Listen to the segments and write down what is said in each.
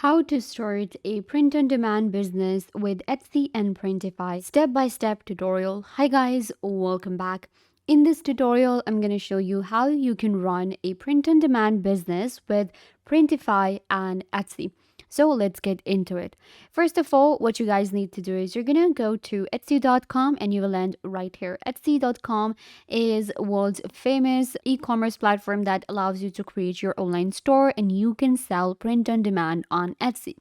How to start a print-on-demand business with Etsy and Printify. Step-by-step tutorial. Hi guys, welcome back. In this tutorial, I'm going to show you how you can run a print-on-demand business with Printify and Etsy. So let's get into it. First of all, what you guys need to do is you're going to go to etsy.com and you will land right here. Etsy.com is world's famous e-commerce platform that allows you to create your online store and you can sell print on demand on Etsy.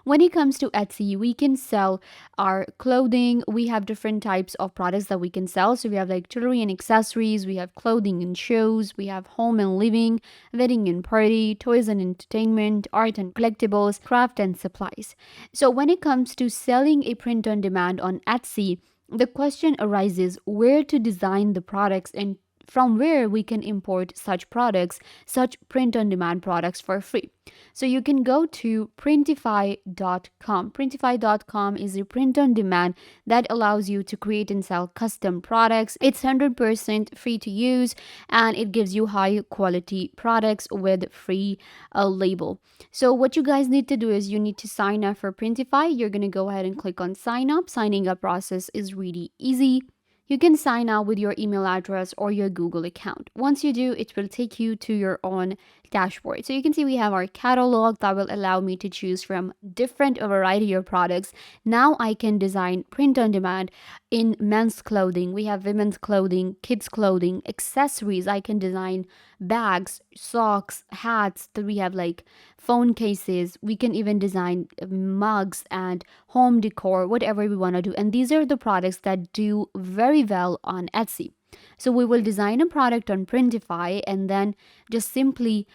When it comes to Etsy, we can sell our clothing. We have different types of products that we can sell. So we have like jewelry and accessories, we have clothing and shoes, we have home and living, wedding and party, toys and entertainment, art and collectibles, craft and supplies. So when it comes to selling a print on demand on Etsy, the question arises where to design the products and from where we can import such products, such print on demand products for free. So you can go to printify.com. Printify.com is a print on demand that allows you to create and sell custom products. It's 100% free to use and it gives you high quality products with free label. So what you guys need to do is you need to sign up for Printify. You're going to go ahead and click on sign up. Signing up process is really easy. You can sign up with your email address or your Google account. Once you do, it will take you to your own dashboard. So you can see we have our catalog that will allow me to choose from different variety of products. Now I can design print on demand in men's clothing. We have women's clothing, kids clothing, accessories. I can design bags, socks, hats. That we have like phone cases. We can even design mugs and home decor, whatever we want to do. And these are the products that do very well on Etsy. So we will design a product on Printify and then just simply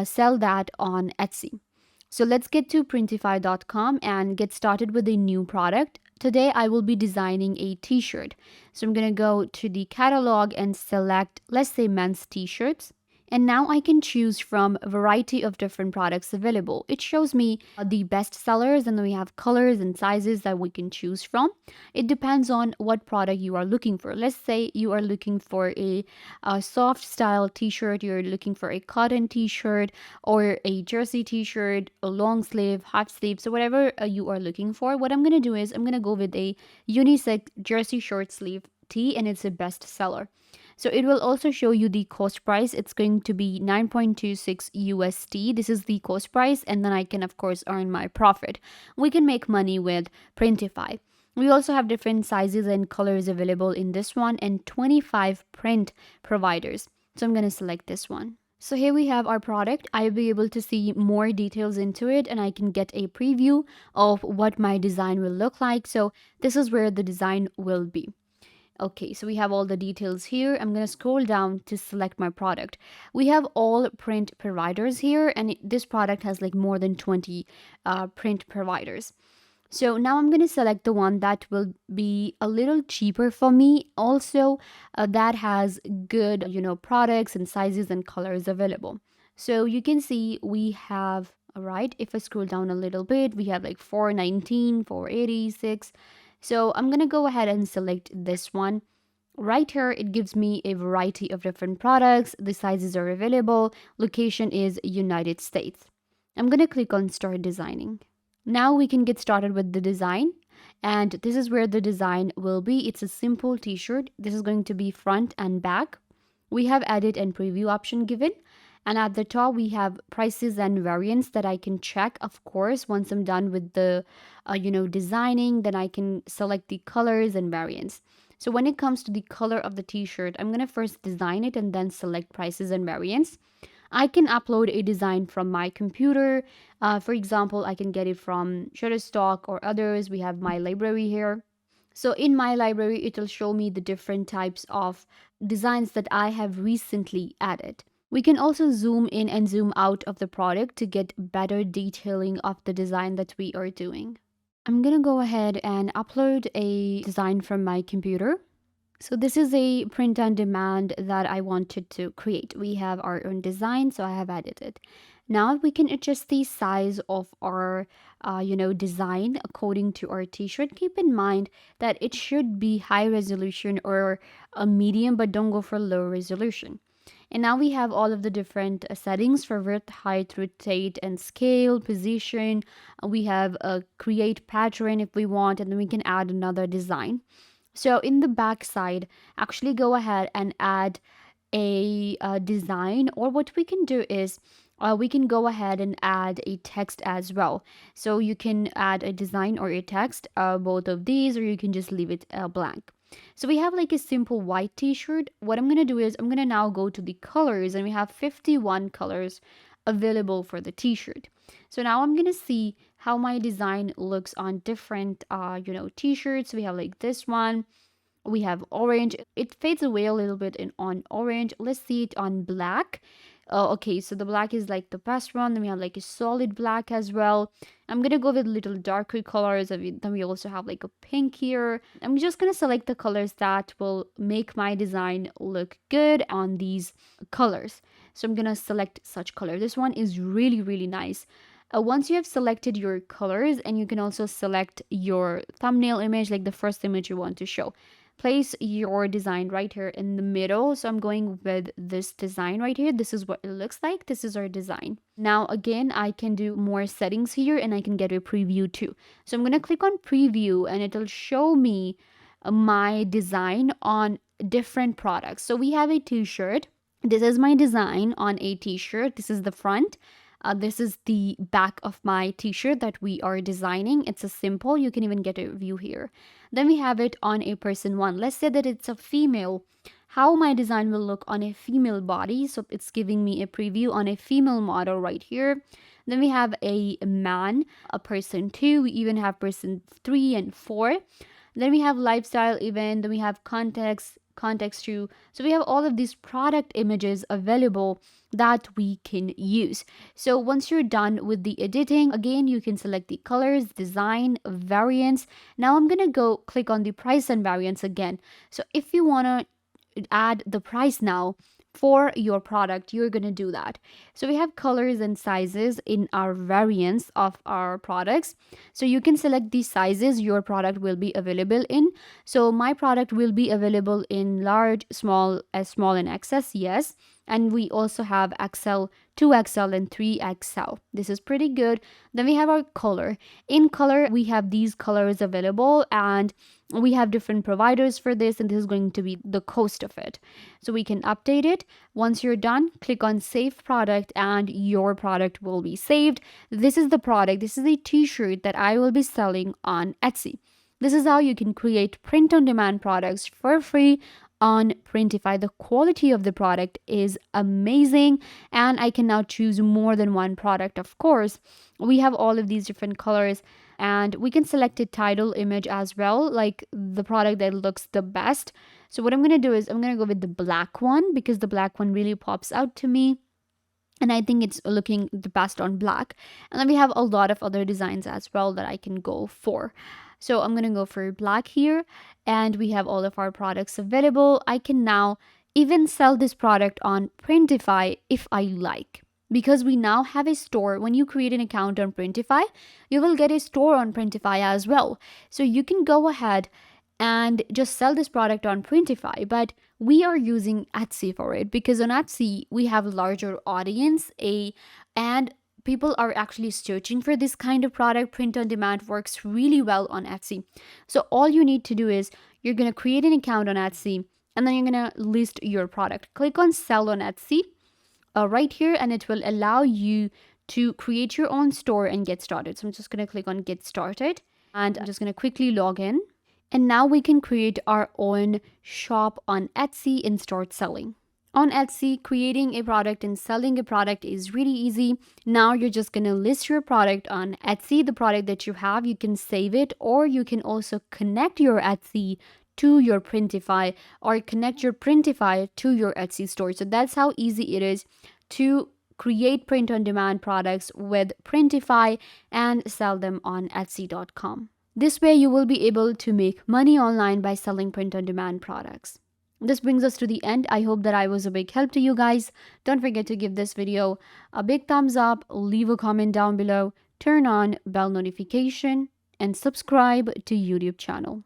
sell that on Etsy. So let's get to printify.com and get started with a new product. Today I will be designing a t-shirt. So I'm going to go to the catalog and select, let's say, men's t-shirts. And now I can choose from a variety of different products available. It shows me the best sellers, and then we have colors and sizes that we can choose from. It depends on what product you are looking for. Let's say you are looking for a soft style t-shirt, you're looking for a cotton t-shirt or a jersey t-shirt, a long sleeve, half sleeve. So whatever you are looking for, what I'm going to do is I'm going to go with a unisex jersey short sleeve tee, and it's a best seller. So it will also show you the cost price. It's going to be 9.26 USD. This is the cost price, and then I can of course earn my profit. We can make money with Printify. We also have different sizes and colors available in this one and 25 print providers. So I'm going to select this one. So here we have our product. I'll be able to see more details into it and I can get a preview of what my design will look like. So this is where the design will be. Okay, so we have all the details here. I'm going to scroll down to select my product. We have all print providers here, and this product has like more than 20 print providers. So now I'm going to select the one that will be a little cheaper for me. Also, that has good, products and sizes and colors available. So you can see we have, all right, if I scroll down a little bit, we have like 419, 486. So I'm going to go ahead and select this one. Right here, it gives me a variety of different products. The sizes are available. Location is United States. I'm going to click on Start Designing. Now we can get started with the design. And this is where the design will be. It's a simple t-shirt. This is going to be front and back. We have edit and preview option given. And at the top, we have prices and variants that I can check. Of course, once I'm done with the, designing, then I can select the colors and variants. So when it comes to the color of the t-shirt, I'm going to first design it and then select prices and variants. I can upload a design from my computer. For example, I can get it from Shutterstock or others. We have my library here. So in my library, it will show me the different types of designs that I have recently added. We can also zoom in and zoom out of the product to get better detailing of the design that we are doing. I'm going to go ahead and upload a design from my computer. So this is a print on demand that I wanted to create. We have our own design, so I have added it. Now we can adjust the size of our, design according to our t-shirt. Keep in mind that it should be high resolution or a medium, but don't go for low resolution. And now we have all of the different settings for width, height, rotate, and scale, position. We have a create pattern if we want, and then we can add another design. So in the back side, actually go ahead and add a design, or what we can do is we can go ahead and add a text as well. So you can add a design or a text, both of these, or you can just leave it blank. So we have like a simple white t-shirt. What I'm going to do is I'm going to now go to the colors, and we have 51 colors available for the t-shirt. So now I'm going to see how my design looks on different t-shirts. We have like this one, we have orange. It fades away a little bit in on orange. Let's see it on black. Okay, so the black is like the best one. Then we have like a solid black as well. I'm gonna go with little darker colors. Then we also have like a pink here. I'm just gonna select the colors that will make my design look good on these colors. So I'm gonna select such color. This one is really, really nice. Once you have selected your colors, and you can also select your thumbnail image, like the first image you want to show, place your design right here in the middle. So I'm going with this design right here. This is what it looks like. This is our design. Now again, I can do more settings here, and I can get a preview too. So I'm going to click on preview, and it'll show me my design on different products. So we have a t-shirt. This is my design on a t-shirt. This is the front. This is the back of my t-shirt that we are designing. It's a simple, you can even get a view here. Then we have it on a person one. Let's say that it's a female, how my design will look on a female body. So it's giving me a preview on a female model right here. Then we have a man, a person two, we even have person 3 and 4. Then we have lifestyle event, then we have context too. So we have all of these product images available that we can use. So once you're done with the editing, again, you can select the colors, design, variants. Now I'm gonna go click on the price and variants again. So if you wanna add the price now for your product, you're going to do that. So we have colors and sizes in our variants of our products. So you can select the sizes your product will be available in. So my product will be available in large, small, S small, and XS, yes. And we also have XL, 2XL, and 3XL. This is pretty good. Then we have our color. In color, we have these colors available, and we have different providers for this, and this is going to be the cost of it. So we can update it. Once you're done, click on save product, and your product will be saved. This is the product. This is a t-shirt that I will be selling on Etsy. This is how you can create print on demand products for free on Printify. The quality of the product is amazing, and I can now choose more than one product. Of course, we have all of these different colors, and we can select a title image as well, like the product that looks the best. So what I'm going to do is I'm going to go with the black one, because the black one really pops out to me, and I think it's looking the best on black. And then we have a lot of other designs as well that I can go for. So I'm going to go for black here, and we have all of our products available. I can now even sell this product on Printify if I like, because we now have a store. When you create an account on Printify, you will get a store on Printify as well. So you can go ahead and just sell this product on Printify, but we are using Etsy for it, because on Etsy we have a larger audience, and people are actually searching for this kind of product. Print on demand works really well on Etsy. So all you need to do is you're going to create an account on Etsy, and then you're going to list your product. Click on sell on Etsy right here, and it will allow you to create your own store and get started. So I'm just going to click on get started, and I'm just going to quickly log in. And now we can create our own shop on Etsy and start selling. On Etsy, creating a product and selling a product is really easy. Now you're just going to list your product on Etsy, the product that you have. You can save it, or you can also connect your Etsy to your Printify, or connect your Printify to your Etsy store. So that's how easy it is to create print on demand products with Printify and sell them on Etsy.com. This way you will be able to make money online by selling print on demand products. This brings us to the end. I hope that I was a big help to you guys. Don't forget to give this video a big thumbs up, leave a comment down below, turn on bell notification, and subscribe to YouTube channel.